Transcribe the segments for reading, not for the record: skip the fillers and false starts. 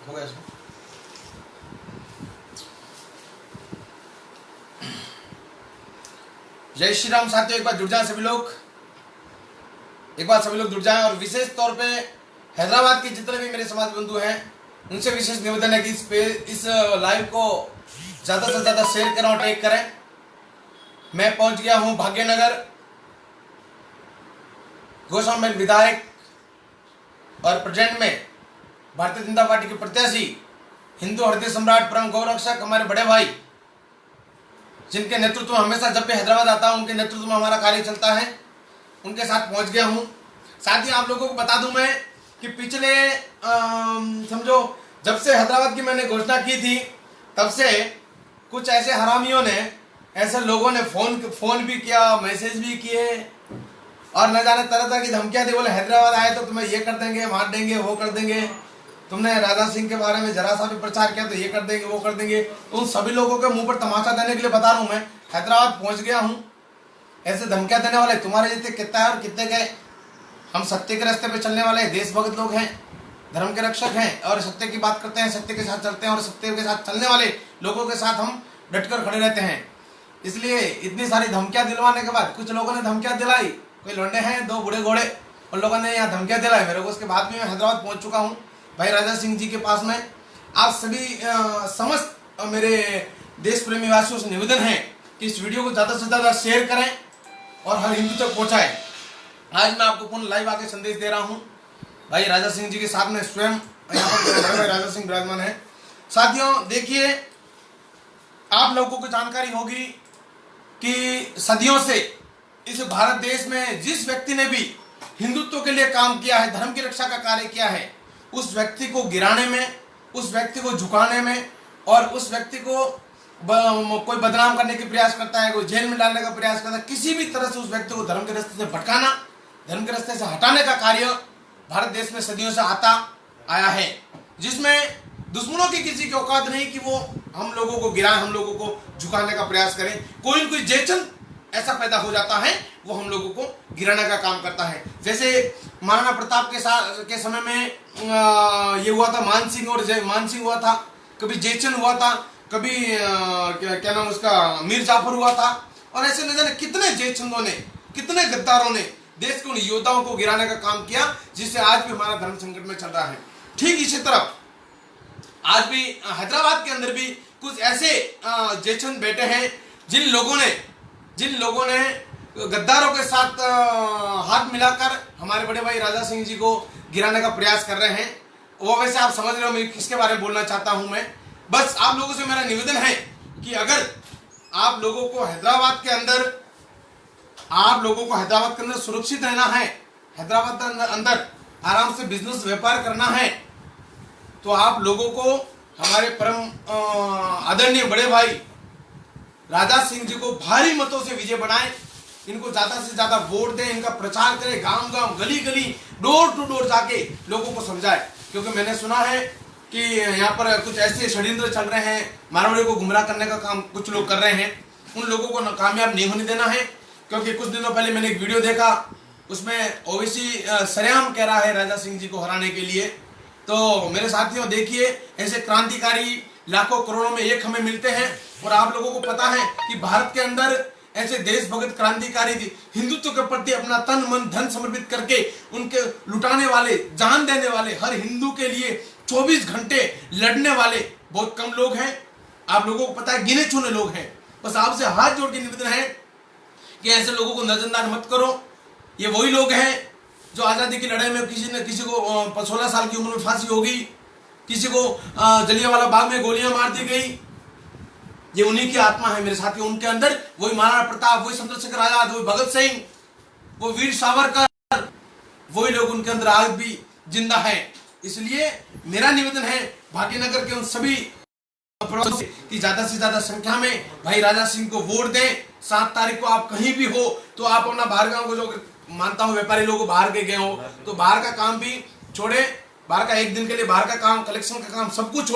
हो गया इसमें। जय श्री राम साथियों, एक बार जुड़ जाए सभी लोग, एक बार सभी लोग जुड़ जाएं। और विशेष तौर पे हैदराबाद के जितने भी मेरे समाज बंधु हैं उनसे विशेष निवेदन है कि इस लाइव को ज्यादा से ज्यादा शेयर करें और टैग करें। मैं पहुंच गया हूं भाग्यनगर, गोस्वामी विधायक और प्रेजेंट में भारतीय जनता पार्टी के प्रत्याशी, हिंदू हृदय सम्राट, परम गौरक्षक हमारे बड़े भाई, जिनके नेतृत्व में हमेशा जब भी हैदराबाद आता हूं उनके नेतृत्व में हमारा कार्य चलता है, उनके साथ पहुंच गया हूं। साथ ही आप लोगों को बता दूं मैं कि पिछले समझो जब से हैदराबाद की मैंने घोषणा की थी तब से कुछ ऐसे हरामियों ने, ऐसे लोगों ने फोन भी किया, मैसेज भी किए और न जाने तरह तरह की धमकियां दी। बोले हैदराबाद आए तो तुम्हें ये कर देंगे, मार देंगे, वो कर देंगे, तुमने राजा सिंह के बारे में जरा सा भी प्रचार किया तो ये कर देंगे, वो कर देंगे। तो उन सभी लोगों के मुंह पर तमाचा देने के लिए बता रहा हूं, मैं हैदराबाद पहुंच गया हूं। ऐसे धमकियां देने वाले तुम्हारे जितने कितने हैं और कितने गए। हम सत्य के रास्ते पे चलने वाले देशभक्त लोग हैं, धर्म के रक्षक हैं और सत्य की बात करते हैं, सत्य के साथ चलते हैं और सत्य के साथ चलने वाले लोगों के साथ हम डटकर खड़े रहते हैं। इसलिए इतनी सारी धमकियां दिलवाने के बाद कुछ लोगों ने धमकियां दिलाई, कोई लौंडे हैं, दो बूढ़े घोड़े, उन लोगों ने यहाँ धमकियां दिलाई मेरे को। उसके बाद भी मैं हैदराबाद पहुंच चुका हूँ भाई राजा सिंह जी के पास में। आप सभी समस्त मेरे देश प्रेमी वासियों से निवेदन है कि इस वीडियो को ज्यादा से ज्यादा शेयर करें और हर हिंदू तक पहुंचाएं। आज मैं आपको पुनः लाइव आके संदेश दे रहा हूं भाई राजा सिंह जी के साथ में, स्वयं यहाँ पर भाई राजा सिंह विराजमान है। साथियों देखिए, आप लोगों को जानकारी होगी कि सदियों से इस भारत देश में जिस व्यक्ति ने भी हिंदुत्व के लिए काम किया है, धर्म की रक्षा का कार्य किया है, उस व्यक्ति को गिराने में, उस व्यक्ति को झुकाने में और उस व्यक्ति को कोई बदनाम करने के प्रयास करता है, कोई जेल में डालने का प्रयास करता है, किसी भी तरह से उस व्यक्ति को धर्म के रास्ते से भटकाना, धर्म के रास्ते से हटाने का कार्य भारत देश में सदियों से आता आया है, जिसमें दुश्मनों की किसी की औकात नहीं कि वो हम लोगों को गिराए, हम लोगों को झुकाने का प्रयास करें। कोई न कोई जयचंद ऐसा पैदा हो जाता है, वो हम लोगों को गिराने का काम करता है। जैसे महाराणा प्रताप के समय में ये हुआ था, मान सिंह हुआ था, कभी जयचंद हुआ था, कभी क्या नाम उसका मीर जाफर हुआ था, और ऐसे न जाने कितने जयचंदों ने, कितने गद्दारों ने देश के उन योद्धाओं को गिराने का काम किया, जिससे आज भी हमारा धर्म संकट में चल रहा है। ठीक इसी तरह आज भी हैदराबाद के अंदर भी कुछ ऐसे जयचंद बैठे हैं जिन लोगों ने गद्दारों के साथ हाथ मिलाकर हमारे बड़े भाई राजा सिंह जी को गिराने का प्रयास कर रहे हैं। वो वैसे आप समझ रहे हो मैं किसके बारे में बोलना चाहता हूं। मैं बस आप लोगों से मेरा निवेदन है कि अगर आप लोगों को हैदराबाद के अंदर सुरक्षित रहना है, हैदराबाद के अंदर आराम से बिजनेस व्यापार करना है, तो आप लोगों को हमारे परम आदरणीय बड़े भाई राजा सिंह जी को भारी मतों से विजय बनाएं, इनको ज्यादा से ज्यादा वोट दें, इनका प्रचार करें, गांव-गांव, गली-गली, डोर टू डोर जाके लोगों को समझाएं। क्योंकि मैंने सुना है कि यहाँ पर कुछ ऐसे षड्यंत्र चल रहे हैं, मारवाड़ी को गुमराह करने का काम कुछ लोग कर रहे हैं, उन लोगों को कामयाब नहीं होने देना है। क्योंकि कुछ दिनों पहले मैंने एक वीडियो देखा, उसमें ओवैसी सरेआम कह रहा है राजा सिंह जी को हराने के लिए। तो मेरे साथियों देखिए, ऐसे क्रांतिकारी लाखों करोड़ों में एक हमें मिलते हैं, और आप लोगों को पता है कि भारत के अंदर ऐसे देशभक्त क्रांतिकारी हिंदुत्व के प्रति अपना तन मन धन समर्पित करके उनके लुटाने वाले, जान देने वाले, हर हिंदू के लिए 24 घंटे लड़ने वाले बहुत कम लोग हैं। आप लोगों को पता है, गिने चुने लोग हैं। बस आपसे हाथ जोड़ के निवेदन है कि ऐसे लोगों को नजरअंदाज मत करो। ये वही लोग हैं जो आजादी की लड़ाई में किसी को 16 साल की उम्र में फांसी हो गई, किसी को जलियांवाला बाग में गोलियां मार दी गई। ये उन्हीं की आत्मा है मेरे साथियों। उनके अंदर वही महाराणा प्रताप, वही चंद्रशेखर आजाद, वही भगत सिंह, वो वीर सावरकर, वही लोग उनके अंदर आज भी जिंदा है। इसलिए मेरा निवेदन है भाग्यनगर के उन सभी कि ज्यादा से ज्यादा संख्या में भाई राजा सिंह को वोट दें। 7 तारीख को आप कहीं भी हो तो आप अपना बाहर गांव को, जो मानता हूं व्यापारी लोग बाहर के गए हो, तो बाहर का काम भी छोड़े, बाहर का एक दिन के लिए बाहर का काम, कलेक्शन का काम, सब कुछ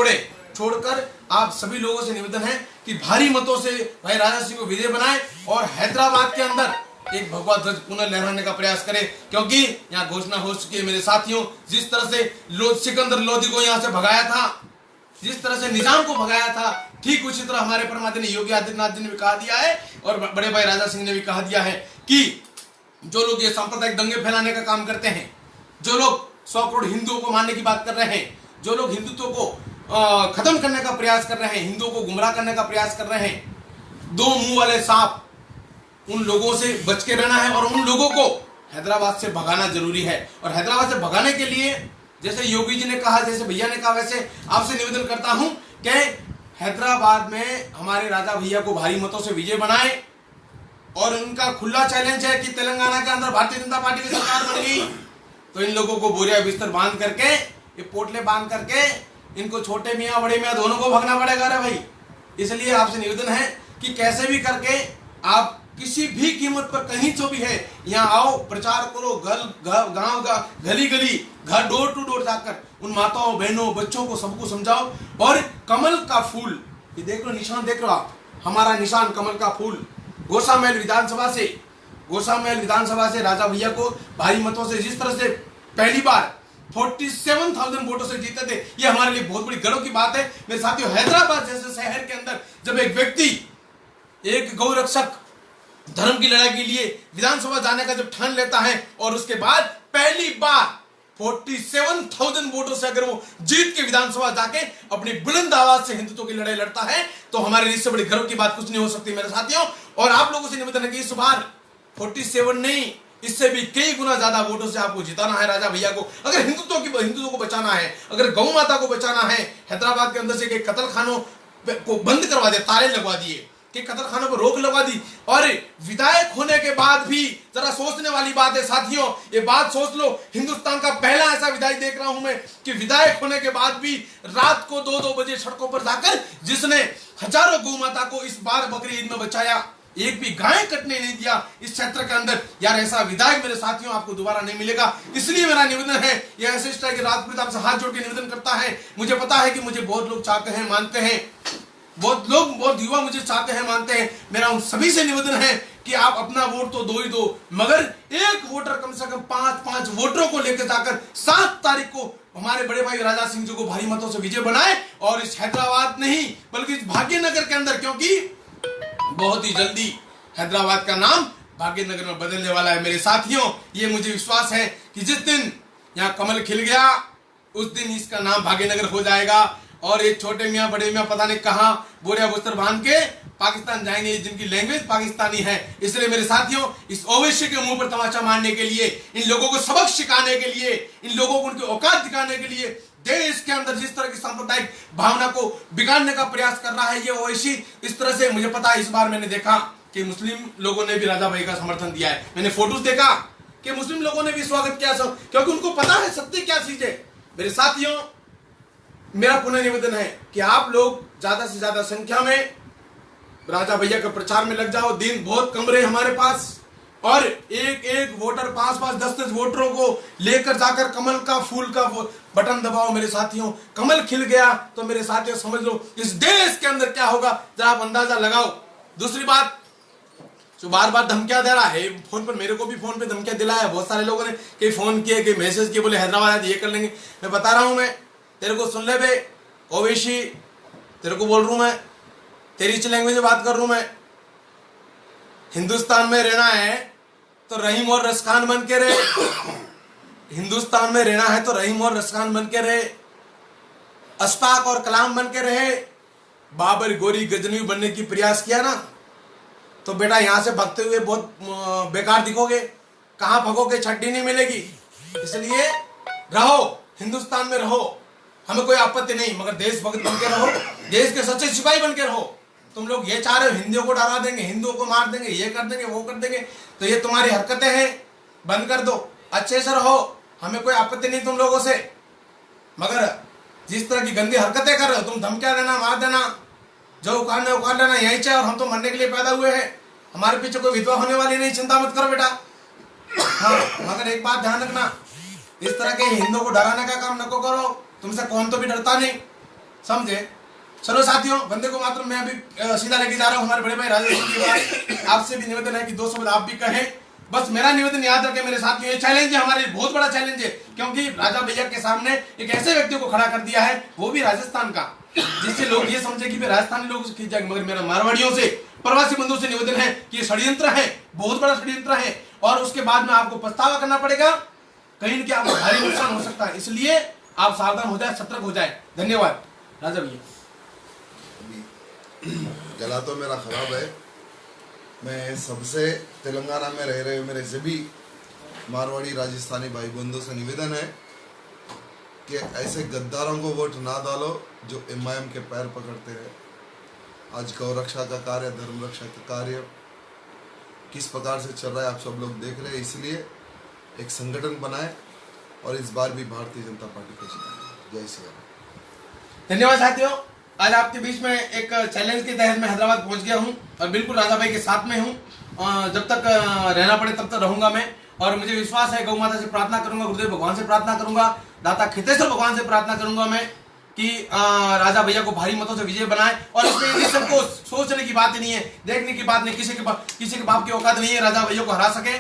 छोड़कर आप सभी लोगों से निवेदन है कि भारी मतों से भाई राजा सिंह को विजय बनाएं और हैदराबाद के अंदर एक भगवा ध्वज पुनः लहराने का प्रयास करें, क्योंकि यहाँ घोषणा हो चुकी है मेरे साथियों। जिस तरह से सिकंदर लोधी को यहाँ से भगाया था, जिस तरह से निजाम को भगाया था, ठीक उसी तरह हमारे परमादरणीय योगी आदित्यनाथ जी ने भी कहा दिया है और बड़े भाई राजा सिंह ने भी कहा दिया है कि जो लोग ये सांप्रदायिक दंगे फैलाने का काम करते हैं, जो लोग 100 करोड़ हिंदुओं को मारने की बात कर रहे हैं, जो लोग हिंदुत्व को खत्म करने का प्रयास कर रहे हैं, हिंदुओं को गुमराह करने का प्रयास कर रहे हैं, दो मुंह वाले सांप, उन लोगों से बच के रहना है और उन लोगों को हैदराबाद से भगाना जरूरी है। और हैदराबाद से भगाने के लिए जैसे योगी जी ने कहा, जैसे भैया ने कहा, वैसे आपसे निवेदन करता हूं कि हैदराबाद में हमारे राजा भैया को भारी मतों से विजय बनाए। और उनका खुला चैलेंज है कि तेलंगाना के अंदर भारतीय जनता पार्टी की सरकार बन गई तो इन लोगों को बोरिया बिस्तर बांध करके, ये पोटले बांध करके, इनको छोटे मियाँ बड़े मियाँ दोनों को भगना पड़ेगा रे भाई। इसलिए आपसे निवेदन है कि कैसे भी करके आप किसी भी कीमत पर कहीं जो भी है यहाँ आओ, प्रचार करो, गांव गली गली, घर डोर टू डोर जाकर उन माताओं बहनों बच्चों को सबको समझाओ। और कमल का फूल, ये देख लो निशान, देख लो आप, हमारा निशान कमल का फूल। गोसामहल विधानसभा से राजा भैया को भारी मतों से, जिस तरह से पहली बार 47,000 वोटों से जीते थे, ये हमारे लिए बहुत बड़ी गर्व की बात है मेरे साथियों। हैदराबाद जैसे शहर के अंदर जब एक व्यक्ति, एक गौरक्षक धर्म की लड़ाई के लिए विधानसभा जाने का जब ठान लेता है और उसके बाद पहली बार 47,000 वोटों से अगर वो जीत के विधानसभा जाके अपनी बुलंद आवाज से हिंदुत्व की लड़ाई लड़ता है तो हमारे लिए इससे बड़ी गर्व की बात कुछ नहीं हो सकती मेरे साथियों। और आप लोगों से निवेदन है कि इस बार 47 नहीं, इससे भी कई गुना ज्यादा वोटों से आपको जिताना है राजा भैया को। अगर हिंदुत्व को बचाना है, अगर गौ माता को बचाना है, हैदराबाद के अंदर से कत्ल खानों को बंद करवा दिया, ताले लगवा दिए, कि कत्ल खानों पर रोक लगा दी। और विधायक होने के बाद भी जरा सोचने वाली बात है साथियों, ये बात सोच लो, हिंदुस्तान का पहला ऐसा विधायक देख रहा हूं मैं कि विधायक होने के बाद भी रात को 2-2 बजे सड़कों पर जाकर जिसने हजारों गौ माता को इस बार बकरी ईद में बचाया, एक भी गाय कटने नहीं दिया इस क्षेत्र के अंदर, यार ऐसा विधायक मेरे साथियों आपको दोबारा नहीं मिलेगा। इसलिए मेरा निवेदन है, यह ऐसे स्टाइल के राजपूत आपसे हाथ जोड़ के निवेदन करता है। मुझे पता है कि मुझे बहुत लोग चाहते हैं, मानते हैं, बहुत युवा मुझे चाहते हैं, मानते हैं। मेरा उन सभी से निवेदन है कि आप अपना वोट तो दो ही दो, मगर एक वोटर कम से कम 5-5 वोटरों को लेकर जाकर 7 तारीख को हमारे बड़े भाई राजा सिंह जी को भारी मतों से विजय बनाए। और इस हैदराबाद नहीं बल्कि इस भाग्यनगर के अंदर, क्योंकि बहुत ही जल्दी हैदराबाद का नाम भाग्यनगर में बदलने वाला है मेरे साथियों। ये मुझे विश्वास है कि जिस दिन यहाँ कमल खिल गया उस दिन इसका नाम भाग्यनगर हो जाएगा। और ये छोटे मियाँ बड़े मियाँ पता नहीं कहाँ बोरिया बस्तर बांध के पाकिस्तान जाएंगे, जिनकी लैंग्वेज पाकिस्तानी है। इसलिए मेरे साथियों, इस ओवैसी के मुंह पर तमाचा मारने के लिए, इन लोगों को सबक सिखाने के लिए, इन लोगों को उनकी औकात दिखाने के लिए, देश के अंदर जिस तरह की सांप्रदायिक भावना को बिगाड़ने का प्रयास कर रहा है ये ओवैसी, इस तरह से मुझे पता है इस बार मैंने देखा कि मुस्लिम लोगों ने भी राजा भाई का समर्थन दिया है। मैंने फोटोज देखा कि मुस्लिम लोगों ने भी स्वागत किया, क्योंकि उनको पता है सत्य क्या चीज है। मेरे साथियों, मेरा पुनः निवेदन है कि आप लोग ज्यादा से ज्यादा संख्या में राजा भैया के प्रचार में लग जाओ। दिन बहुत कम रहे हमारे पास, और एक एक वोटर 5-5, 10-10 वोटरों को लेकर जाकर कमल का फूल का बटन दबाओ मेरे साथियों। कमल खिल गया तो मेरे साथियों समझ लो इस देश के अंदर क्या होगा, जरा आप अंदाजा लगाओ। दूसरी बात, जो बार बार धमकियां दे रहा है फोन पर, मेरे को भी फोन पे धमकियां दिलाया बहुत सारे लोगों ने, कई फोन किए, कई मैसेज किए, बोले हैदराबाद ये कर लेंगे। मैं बता रहा हूं, मैं तेरे को सुन ले बे ओवैसी, तेरे को बोल रहा हूं मैं, तेरी लैंग्वेज में बात कर रहा हूं मैं। हिंदुस्तान में रहना है तो रहीम और रसखान बन के रहे, हिंदुस्तान में रहना है तो रहीम और रसखान बन के रहे, अशफाक और कलाम बन के रहे। बाबर गोरी गजनी बनने की प्रयास किया ना तो बेटा यहां से भागते हुए बहुत बेकार दिखोगे, कहां भगोगे, छड्डी नहीं मिलेगी। इसलिए रहो, हिंदुस्तान में रहो, हमें कोई आपत्ति नहीं, मगर देशभक्त बन के रहो, देश के सच्चे सिपाही बन के रहो। तुम लोग ये चाह रहे हो हिंदुओं को डरा देंगे, हिंदुओं को मार देंगे, ये कर देंगे, वो कर देंगे, तो ये तुम्हारी हरकतें हैं, बंद कर दो, अच्छे से रहो, हमें कोई आपत्ति नहीं तुम लोगों से। मगर जिस तरह की गंदी हरकतें कर रहे हो तुम, धमकियां देना, मार देना, जो उखाड़ना उखाड़ लेना, यही चाहे। और हम तो मरने के लिए पैदा हुए हैं, हमारे पीछे कोई विधवा होने वाली नहीं, चिंता मत करो बेटा। हाँ, मगर एक बात ध्यान रखना, इस तरह के हिंदुओं को डराने का काम नको करो, तुमसे कौन तो भी डरता नहीं, समझे। चलो साथियों, वंदे को मातरम मैं अभी सीधा लेके जा रहा हूँ हमारे बड़े भाई राजेश जी के पास। आपसे भी निवेदन है कि 2 शब्द आप भी कहें। बस मेरा निवेदन याद रखें मेरे साथियों, ये चैलेंज है हमारे, बहुत बड़ा चैलेंज है, क्योंकि राजा भैया के सामने एक ऐसे व्यक्ति को खड़ा कर दिया है, वो भी राजस्थान का, जिससे लोग ये समझे कि राजस्थानी लोग खींच जाएंगे। मगर मेरा मारवाड़ियों से, प्रवासी बंधुओं से निवेदन है कि ये षड्यंत्र है, बहुत बड़ा षड्यंत्र है, और उसके बाद में आपको पछतावा करना पड़ेगा, कहीं कि आपको भारी नुकसान हो सकता है। इसलिए आप सावधान हो जाए, सतर्क हो जाए। धन्यवाद राजा भैया। गला तो मेरा खराब है। मैं सबसे तेलंगाना में रह रहे मेरे सभी मारवाड़ी राजस्थानी भाई बंधुओं से निवेदन है कि ऐसे गद्दारों को वोट ना डालो जो एमआईएम के पैर पकड़ते हैं। आज गौरक्षा का कार्य, धर्म रक्षा का कार्य किस प्रकार से चल रहा है आप सब लोग देख रहे हैं। इसलिए एक संगठन बनाए और इस बार भी भारतीय जनता पार्टी को जिताएं। जय श्री राम। धन्यवाद साथियों, आज आपके बीच में एक चैलेंज के तहत मैं हैदराबाद पहुंच गया हूं और बिल्कुल राजा भाई के साथ में हूं। जब तक रहना पड़े तब तक रहूंगा मैं, और मुझे विश्वास है, गौ माता से प्रार्थना करूंगा, गुरुदेव भगवान से प्रार्थना करूंगा, दाता खितेश्वर भगवान से प्रार्थना करूंगा मैं कि राजा भैया को भारी मतों से विजय बनाए। और इसमें इन सबको सोचने की बात ही नहीं है, देखने की बात नहीं, किसी के बाप की औकात नहीं है राजा भैया को हरा सके,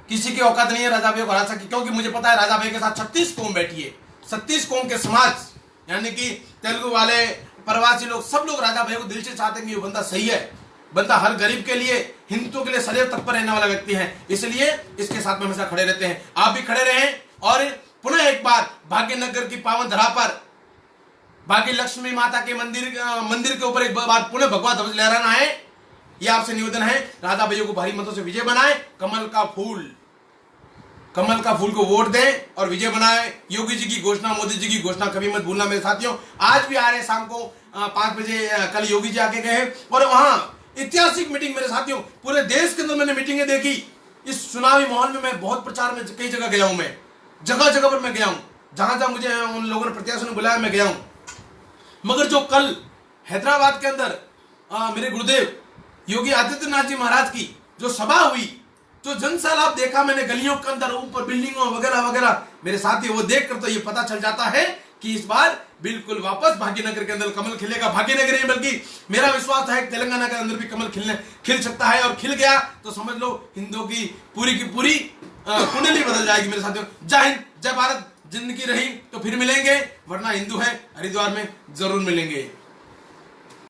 किसी की औकात नहीं है राजा भैया को हरा सके, क्योंकि मुझे पता है राजा भैया के साथ 36 कौम बैठी है, 36 कौम के समाज, यानी कि तेलुगु वाले, प्रवासी लोग, सब लोग राजा भैया को दिल से चाहते हैं कि ये बंदा सही है, बंदा हर गरीब के लिए, हिंदुओं के लिए सदैव तत्पर रहने वाला व्यक्ति है, इसलिए इसके साथ में हमेशा खड़े रहते हैं। आप भी खड़े रहें और पुनः एक बार भाग्यनगर की पावन धरा पर भाग्य लक्ष्मी माता के मंदिर के ऊपर एक बार पुनः भगवा ध्वज लहराना है। यह आपसे निवेदन है, राजा भैया को भारी मतों से विजय बनाए, कमल का फूल को वोट दें और विजय बनाए। योगी जी की घोषणा, मोदी जी की घोषणा कभी मत भूलना मेरे साथियों। आज भी आ रहे शाम को 5 बजे, कल योगी जी आके गए और वहां ऐतिहासिक मीटिंग मेरे साथियों, पूरे देश के अंदर मैंने मीटिंगें देखी। इस चुनावी माहौल में मैं बहुत प्रचार में कई जगह गया हूं, मैं जगह जगह पर मैं गया हूं, जहां जहां मुझे उन लोगों ने, प्रत्याशियों ने बुलाया, मैं गया हूं। मगर जो कल हैदराबाद के अंदर मेरे गुरुदेव योगी आदित्यनाथ जी महाराज की जो सभा हुई, जो जनसैलाब देखा मैंने गलियों के अंदर, ऊपर बिल्डिंगों वगैरह वगैरह, मेरे साथी, वो देखकर तो ये पता चल जाता है कि इस बार बिल्कुल वापस भाग्यनगर के अंदर कमल खिलेगा। भाग्यनगर नहीं बल्कि मेरा विश्वास है तेलंगाना के अंदर भी कमल खिल सकता है, और खिल गया तो समझ लो हिंदुओं की पूरी कुंडली बदल जाएगी मेरे साथियों। जय हिंद, जय भारत। जिंदगी रही तो फिर मिलेंगे, वरना हिंदू है हरिद्वार में जरूर मिलेंगे।